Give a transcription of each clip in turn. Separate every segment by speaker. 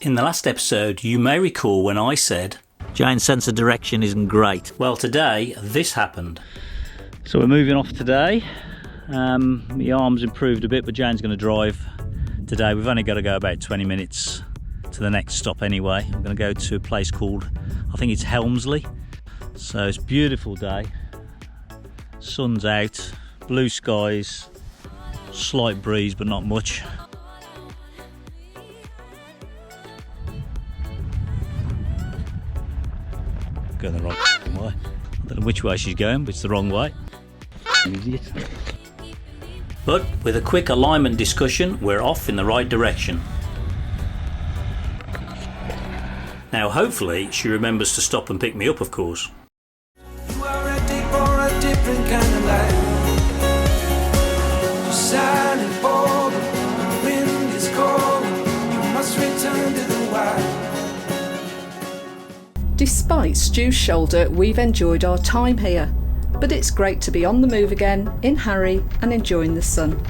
Speaker 1: In the last episode, you may recall when I said
Speaker 2: Jane's sense of direction isn't great.
Speaker 1: Well, today this happened.
Speaker 2: So we're moving off today. My arm's improved a bit, but Jane's going to drive today. We've only got to go about 20 minutes to the next stop anyway. I'm going to go to a place called, I think it's Helmsley. So it's a beautiful day. Sun's out, blue skies, slight breeze but not much. Going the wrong way. I don't know which way she's going, but it's the wrong way. Idiot.
Speaker 1: But with a quick alignment discussion, we're off in the right direction. Now hopefully she remembers to stop and pick me up, of course.
Speaker 3: You are a deep or a different kind of light. You're shining bold, the wind is cold. You must return to the wild.
Speaker 4: Despite Stu's shoulder, we've enjoyed our time here, but it's great to be on the move again, in Harry and enjoying the sun.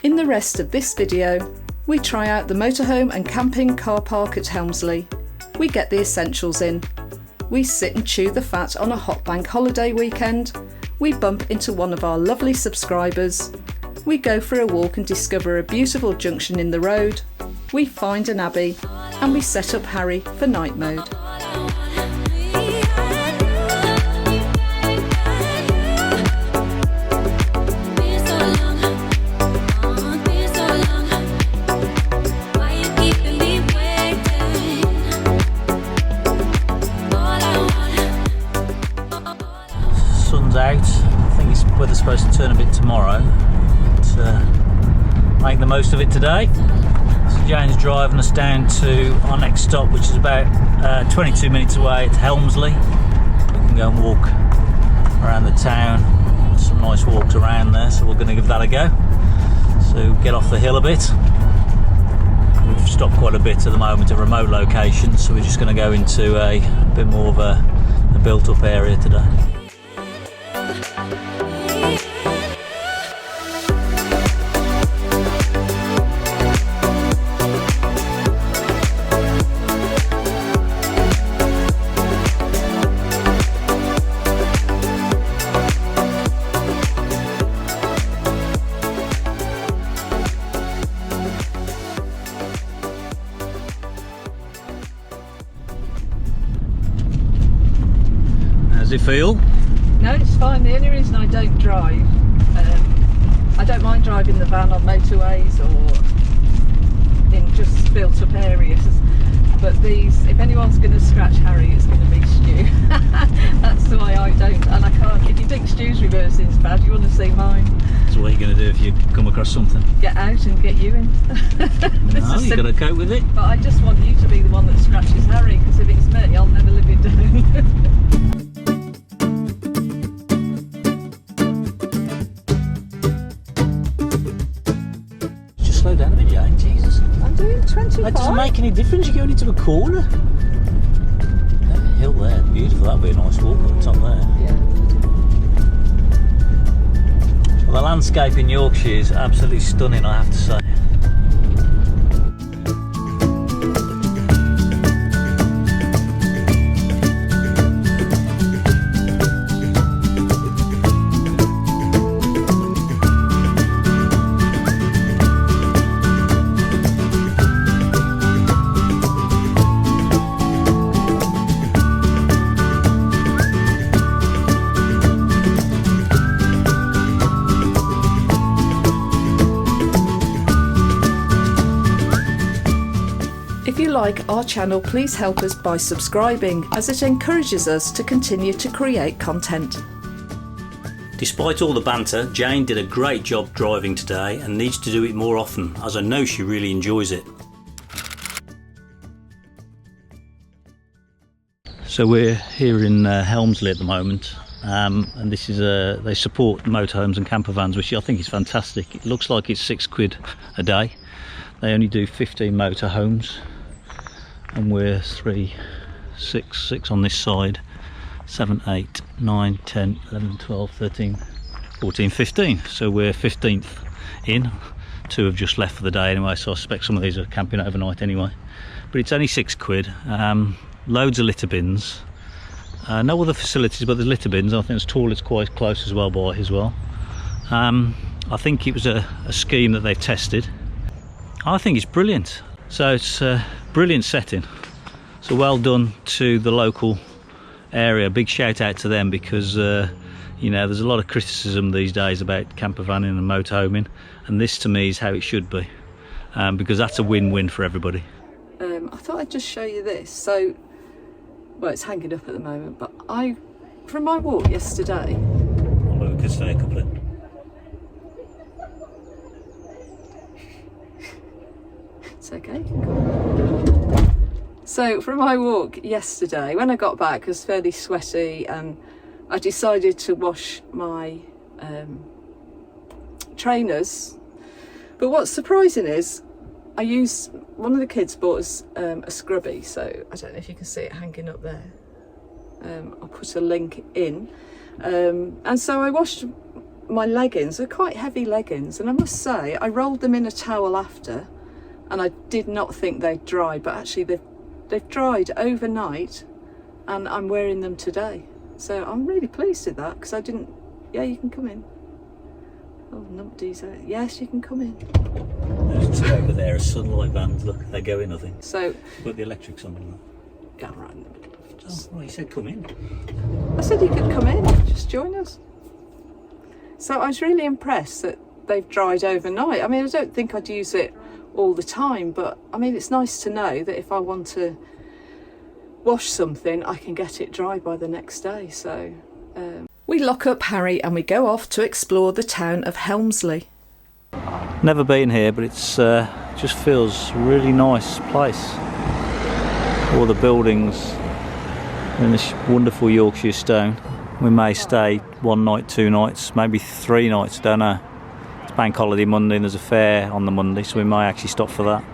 Speaker 4: In the rest of this video, we try out the motorhome and camping car park at Helmsley. We get the essentials in. We sit and chew the fat on a hot bank holiday weekend. We bump into one of our lovely subscribers. We go for a walk and discover a beautiful junction in the road. We find an abbey, and we set up Harry for night mode.
Speaker 2: Out. I think it's weather's supposed to turn a bit tomorrow, but make the most of it today. So Jane's driving us down to our next stop, which is about 22 minutes away. It's Helmsley. We can go and walk around the town. There's some nice walks around there, so we're going to give that a go. So get off the hill a bit. We've stopped quite a bit at the moment at remote locations, so we're just going to go into a bit more of a built-up area today. Does it feel?
Speaker 4: No, it's fine. The only reason I don't drive, I don't mind driving the van on motorways or in just built up areas, but these, if anyone's going to scratch Harry, it's going to be Stu. That's why I don't, and I can't. If you think Stu's reversing's bad, you want to see mine.
Speaker 2: So what are you going to do if you come across something?
Speaker 4: Get out and get you in.
Speaker 2: No, you've got to cope with it.
Speaker 4: But I just want you to be the one that scratches Harry, because if it's me, I'll never live it down.
Speaker 2: Slow down a bit, Jane. Jesus.
Speaker 4: I'm doing 25.
Speaker 2: That doesn't make any difference. You're going into a corner. That hill there, beautiful. That'd be a nice walk up the top there.
Speaker 4: Yeah.
Speaker 2: Well, the landscape in Yorkshire is absolutely stunning, I have to say.
Speaker 4: If you like our channel, please help us by subscribing, as it encourages us to continue to create content.
Speaker 1: Despite all the banter, Jane did a great job driving today and needs to do it more often, as I know she really enjoys it.
Speaker 2: So we're here in Helmsley at the moment, and this is they support motorhomes and campervans, which I think is fantastic. It looks like it's £6 a day. They only do 15 motorhomes, and we're 6 on this side, 7, 8, 9, 10, 11, 12, 13, 14, 15. So we're 15th in. 2 have just left for the day anyway, so I suspect some of these are camping overnight anyway. But it's only £6. Loads of litter bins. No other facilities, but there's litter bins. I think there's toilets quite close as well by as well. I think it was a scheme that they've tested. I think it's brilliant. So it's a brilliant setting. So well done to the local area. Big shout out to them, because you know, there's a lot of criticism these days about campervanning and motorhoming, and this to me is how it should be, because that's a win-win for everybody.
Speaker 4: I thought I'd just show you this. So, well, it's hanging up at the moment, but from my walk yesterday.
Speaker 2: Well, we could stay a couple of.
Speaker 4: It's okay. So from my walk yesterday, when I got back, I was fairly sweaty, and I decided to wash my trainers. But what's surprising is one of the kids bought us a scrubby, so I don't know if you can see it hanging up there. I'll put a link in. And so I washed my leggings. They're quite heavy leggings, and I must say I rolled them in a towel after, and I did not think they'd dry, but actually they've dried overnight, and I'm wearing them today. So I'm really pleased with that, because I didn't. Yeah, you can come in. Oh, numpties. Yes, you can come in.
Speaker 2: There's 2 over there, sunlight vans. Look, they're going, I think.
Speaker 4: So.
Speaker 2: Put the electrics on.
Speaker 4: Yeah, right in the middle.
Speaker 2: Oh, well, you said come in.
Speaker 4: I said you could come in, just join us. So I was really impressed that they've dried overnight. I mean, I don't think I'd use it all the time, but I mean, it's nice to know that if I want to wash something, I can get it dry by the next day. So we lock up Harry and we go off to explore the town of Helmsley.
Speaker 2: Never been here, but it's just feels a really nice place. All the buildings in this wonderful Yorkshire stone. We may stay 1 night, 2 nights, maybe 3 nights, don't know. It's bank holiday Monday and there's a fair on the Monday, so we may actually stop for that.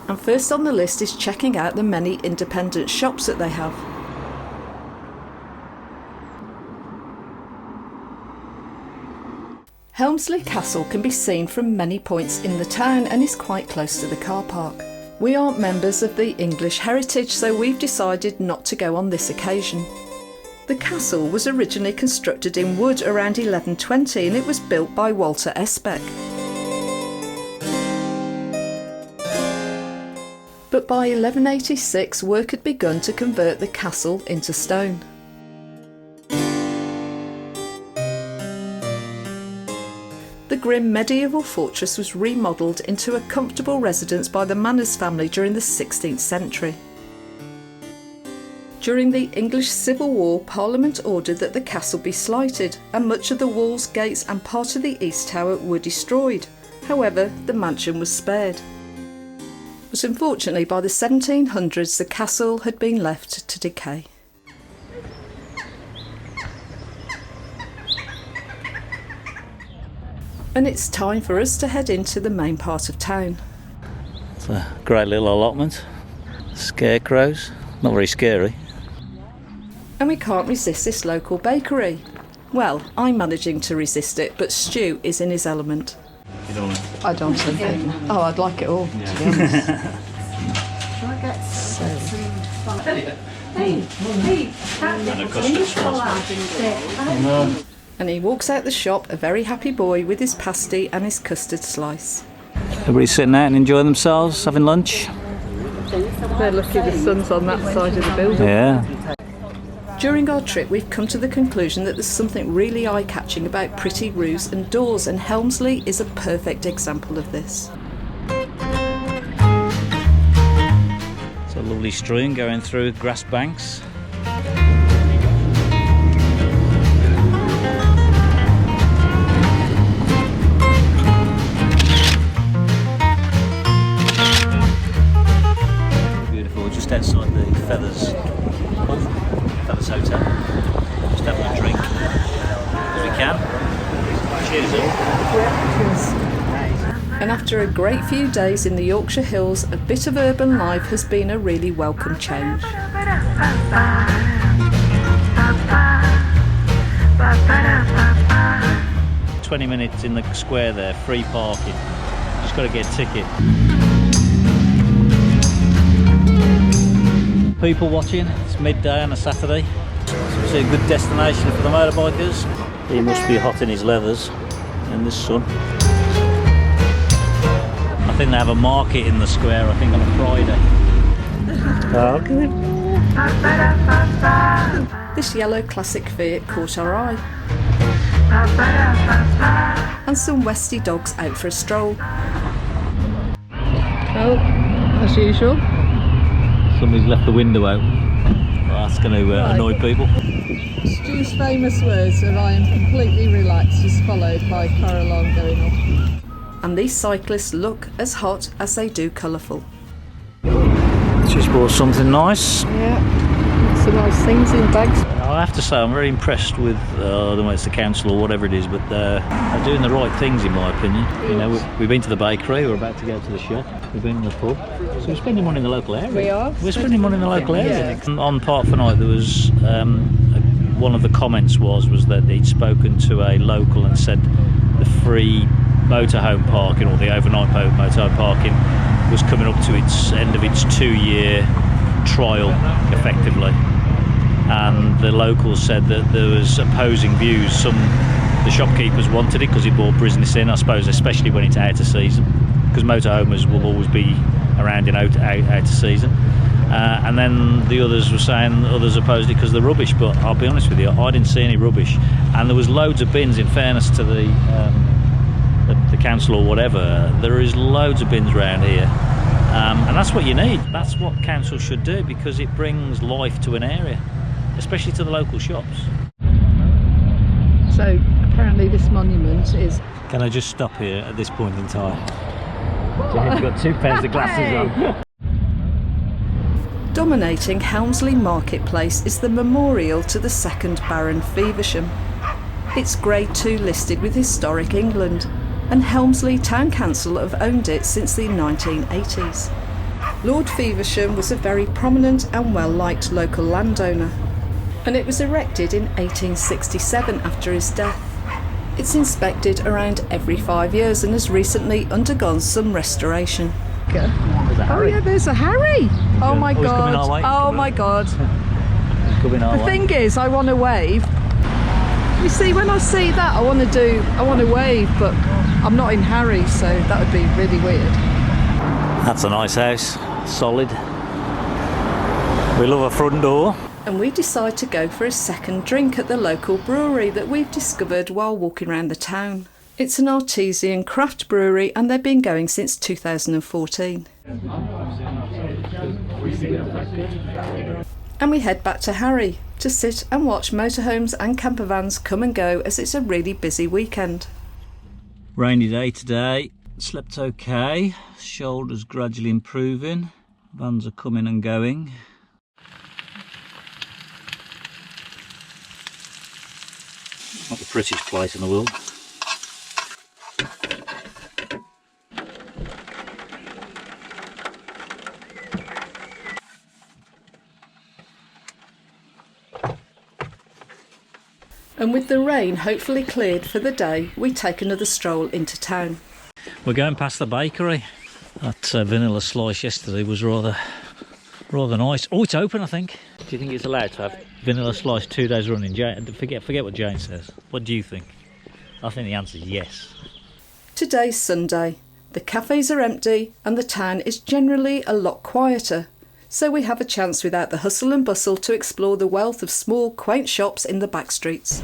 Speaker 4: And first on the list is checking out the many independent shops that they have. Helmsley Castle can be seen from many points in the town and is quite close to the car park. We aren't members of the English heritage, so we've decided not to go on this occasion. The castle was originally constructed in wood around 1120, and it was built by Walter Esbeck. But by 1186 work had begun to convert the castle into stone. The grim medieval fortress was remodelled into a comfortable residence by the Manners family during the 16th century. During the English Civil War, Parliament ordered that the castle be slighted, and much of the walls, gates and part of the east tower were destroyed. However, the mansion was spared. But unfortunately, by the 1700s, the castle had been left to decay. And it's time for us to head into the main part of town.
Speaker 2: It's a great little allotment. Scarecrows, not very scary.
Speaker 4: And we can't resist this local bakery. Well, I'm managing to resist it, but Stu is in his element.
Speaker 2: You don't want
Speaker 4: I don't think. Oh, I'd like it all, to be honest. Shall I get some? And he walks out the shop, a very happy boy, with his pasty and his custard slice.
Speaker 2: Everybody's sitting out and enjoying themselves, having lunch.
Speaker 4: They're lucky the sun's on that side of the building.
Speaker 2: Yeah.
Speaker 4: During our trip, we've come to the conclusion that there's something really eye-catching about pretty roofs and doors, and Helmsley is a perfect example of this.
Speaker 2: It's a lovely stream going through grass banks. Beautiful, just outside the Feathers Hotel. Just having a drink as we can. Cheers.
Speaker 4: And after a great few days in the Yorkshire Hills, a bit of urban life has been a really welcome change.
Speaker 2: 20 minutes in the square there, free parking. Just got to get a ticket. People watching, it's midday on a Saturday. It's a good destination for the motorbikers. He must be hot in his leathers in this sun. I think they have a market in the square, I think on a Friday.
Speaker 4: Okay. This yellow classic Fiat caught our eye. And some Westie dogs out for a stroll. Oh, as usual.
Speaker 2: Somebody's left the window out. Well, that's going to annoy people.
Speaker 4: Stu's famous words of "I am completely relaxed" is followed by a car alarm going off. And these cyclists look as hot as they do colourful.
Speaker 2: She's bought something nice.
Speaker 4: Yeah, some nice things in bags.
Speaker 2: I have to say I'm very impressed with, I don't know, it's the council or whatever it is, but they're doing the right things in my opinion. You know, we've been to the bakery, we're about to go to the shop, we've been in the pub, so we're spending money in the local area.
Speaker 4: We are.
Speaker 2: We're spending money in the local area.
Speaker 4: Yeah.
Speaker 2: On Park for Night there was, one of the comments was that he'd spoken to a local and said the free motorhome parking, or the overnight motorhome parking, was coming up to its end of its 2-year trial effectively. And the locals said that there was opposing views. The shopkeepers wanted it because it brought business in, I suppose, especially when it's out of season, because motorhomers will always be around in out of season. And then the others were saying others opposed it because they're rubbish. But I'll be honest with you, I didn't see any rubbish, and there was loads of bins. In fairness to the council or whatever, there is loads of bins around here, and that's what you need. That's what council should do, because it brings life to an area, especially to the local shops.
Speaker 4: So apparently this monument is...
Speaker 2: Can I just stop here at this point in time? Jane's got 2 pairs of glasses on.
Speaker 4: Dominating Helmsley marketplace is the memorial to the 2nd Baron Feversham. It's Grade 2 listed with Historic England, and Helmsley Town Council have owned it since the 1980s. Lord Feversham was a very prominent and well-liked local landowner, and it was erected in 1867 after his death. It's inspected around every 5 years and has recently undergone some restoration. Oh yeah, there's a Harry! Oh my god! Oh my god! The thing is, I want to wave. You see, when I see that, I want to wave, but I'm not in Harry, so that would be really weird.
Speaker 2: That's a nice house, solid. We love a front door.
Speaker 4: And we decide to go for a second drink at the local brewery that we've discovered while walking around the town. It's an artisan craft brewery, and they've been going since 2014. And we head back to Harry to sit and watch motorhomes and campervans come and go, as it's a really busy weekend.
Speaker 2: Rainy day today, slept okay, shoulders gradually improving, vans are coming and going. Not the prettiest place in the world.
Speaker 4: And with the rain hopefully cleared for the day, we take another stroll into town.
Speaker 2: We're going past the bakery. That vanilla slice yesterday was rather nice. Oh, it's open, I think. Do you think it's allowed to have vanilla slice 2 days running? Forget what Jane says. What do you think? I think the answer is yes.
Speaker 4: Today's Sunday. The cafes are empty and the town is generally a lot quieter, so we have a chance without the hustle and bustle to explore the wealth of small, quaint shops in the back streets.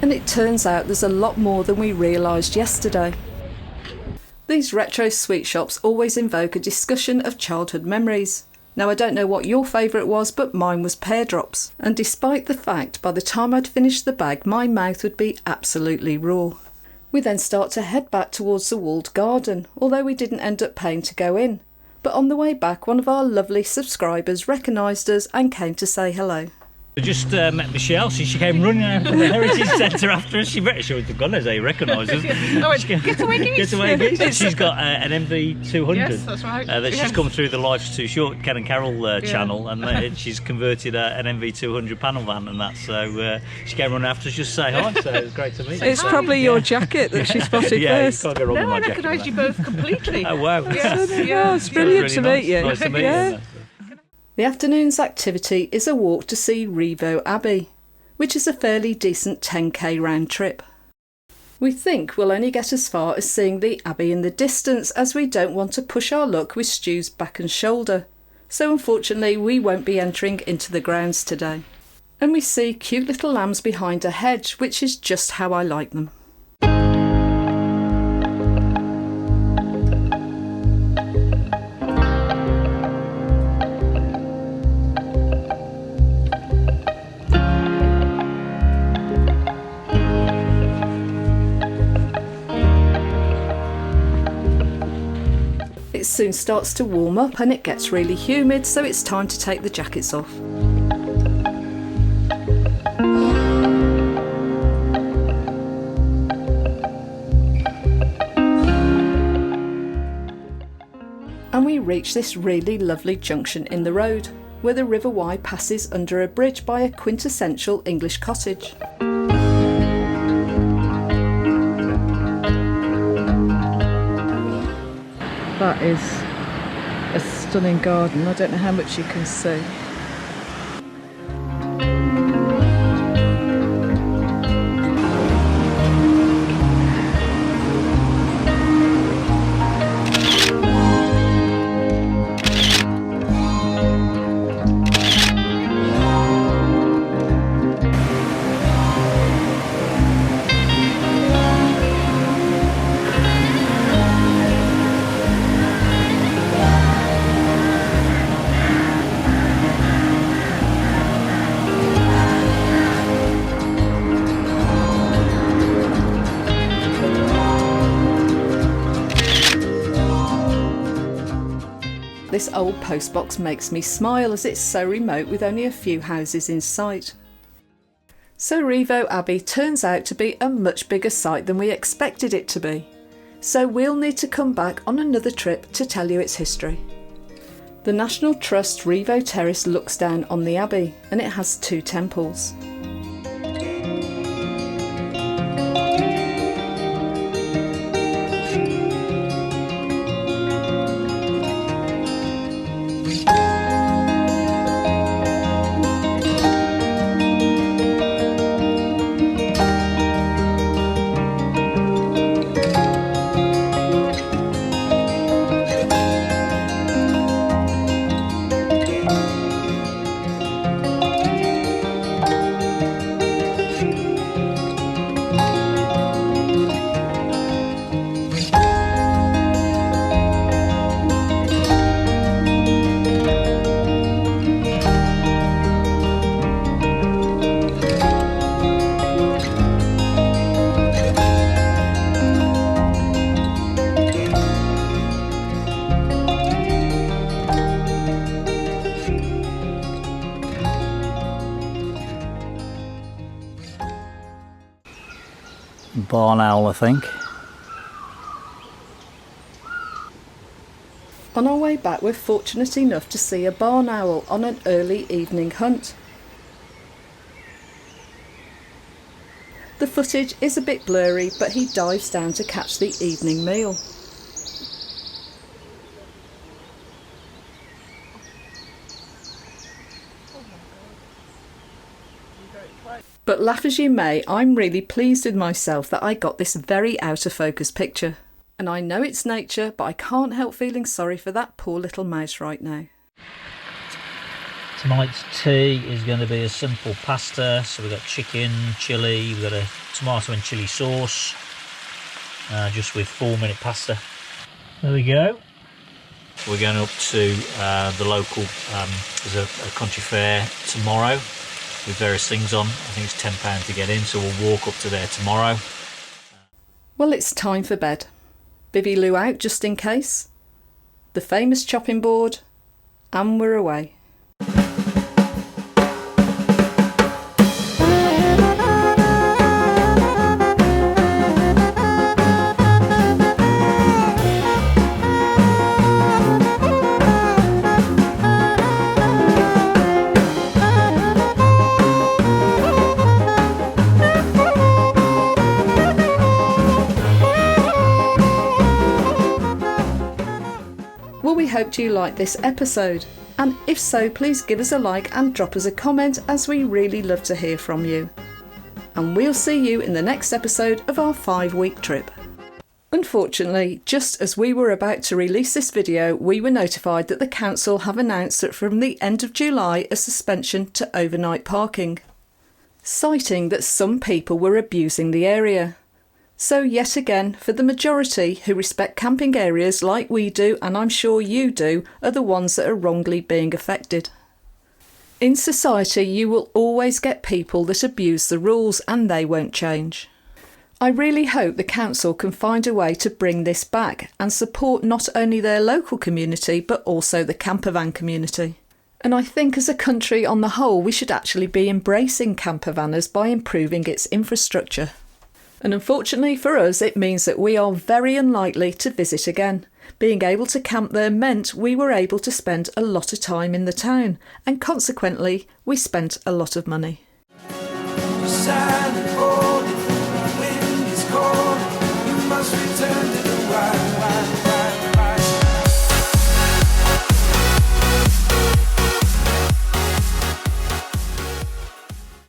Speaker 4: And it turns out there's a lot more than we realised yesterday. These retro sweet shops always invoke a discussion of childhood memories. Now, I don't know what your favourite was, but mine was pear drops. And despite the fact by the time I'd finished the bag, my mouth would be absolutely raw. We then start to head back towards the walled garden, although we didn't end up paying to go in. But on the way back, one of our lovely subscribers recognised us and came to say hello.
Speaker 2: I just met Michelle, so she came running out of the Heritage Centre after us. She would have gone as they recognise us.
Speaker 5: Getaway Geese.
Speaker 2: Getaway Geese. She's got an MV200.
Speaker 5: Yes, that's right.
Speaker 2: That she's come through the Life's Too Short Ken and Carol channel, and she's converted an MV200 panel van and that. So she came running after us just to say hi. So it was great to meet you.
Speaker 6: It's probably your jacket that she spotted first.
Speaker 2: You can't go wrong with
Speaker 5: No,
Speaker 2: my
Speaker 5: I
Speaker 2: jacket.
Speaker 5: recognised you both completely.
Speaker 2: Oh wow!
Speaker 6: It's brilliant to meet you.
Speaker 2: Nice to meet
Speaker 6: Yeah.
Speaker 2: you.
Speaker 4: The afternoon's activity is a walk to see Rievaulx Abbey, which is a fairly decent 10k round trip. We think we'll only get as far as seeing the Abbey in the distance, as we don't want to push our luck with Stu's back and shoulder, so unfortunately we won't be entering into the grounds today. And we see cute little lambs behind a hedge, which is just how I like them. It soon starts to warm up and it gets really humid, so it's time to take the jackets off. And we reach this really lovely junction in the road, where the River Wye passes under a bridge by a quintessential English cottage.
Speaker 6: That is a stunning garden. I don't know how much you can see. This old postbox makes me smile, as it's so remote with only a few houses in sight. So Rievaulx Abbey turns out to be a much bigger site than we expected it to be. So we'll need to come back on another trip to tell you its history. The National Trust Rievaulx Terrace looks down on the Abbey, and it has 2 temples.
Speaker 2: Barn owl, I think.
Speaker 4: On our way back, we're fortunate enough to see a barn owl on an early evening hunt. The footage is a bit blurry, but he dives down to catch the evening meal. But laugh as you may, I'm really pleased with myself that I got this very out of focus picture. And I know it's nature, but I can't help feeling sorry for that poor little mouse right now.
Speaker 2: Tonight's tea is going to be a simple pasta. So we've got chicken, chilli, we've got a tomato and chilli sauce, just with 4-minute pasta. There we go. We're going up to the local, there's a country fair tomorrow with various things on. I think it's £10 to get in, so we'll walk up to there tomorrow.
Speaker 4: Well, it's time for bed. Bivvy Lou out just in case. The famous chopping board, and we're away. hoped you liked this episode, and if so, please give us a like and drop us a comment, as we really love to hear from you. And we'll see you in the next episode of our 5-week trip. Unfortunately, just as we were about to release this video, we were notified that the council have announced that from the end of July a suspension to overnight parking, citing that some people were abusing the area. So yet again, for the majority who respect camping areas like we do, and I'm sure you do, are the ones that are wrongly being affected. In society, you will always get people that abuse the rules, and they won't change. I really hope the council can find a way to bring this back and support not only their local community but also the campervan community. And I think as a country on the whole we should actually be embracing campervanners by improving its infrastructure. And unfortunately for us it means that we are very unlikely to visit again. Being able to camp there meant we were able to spend a lot of time in the town, and consequently we spent a lot of money.
Speaker 3: Silent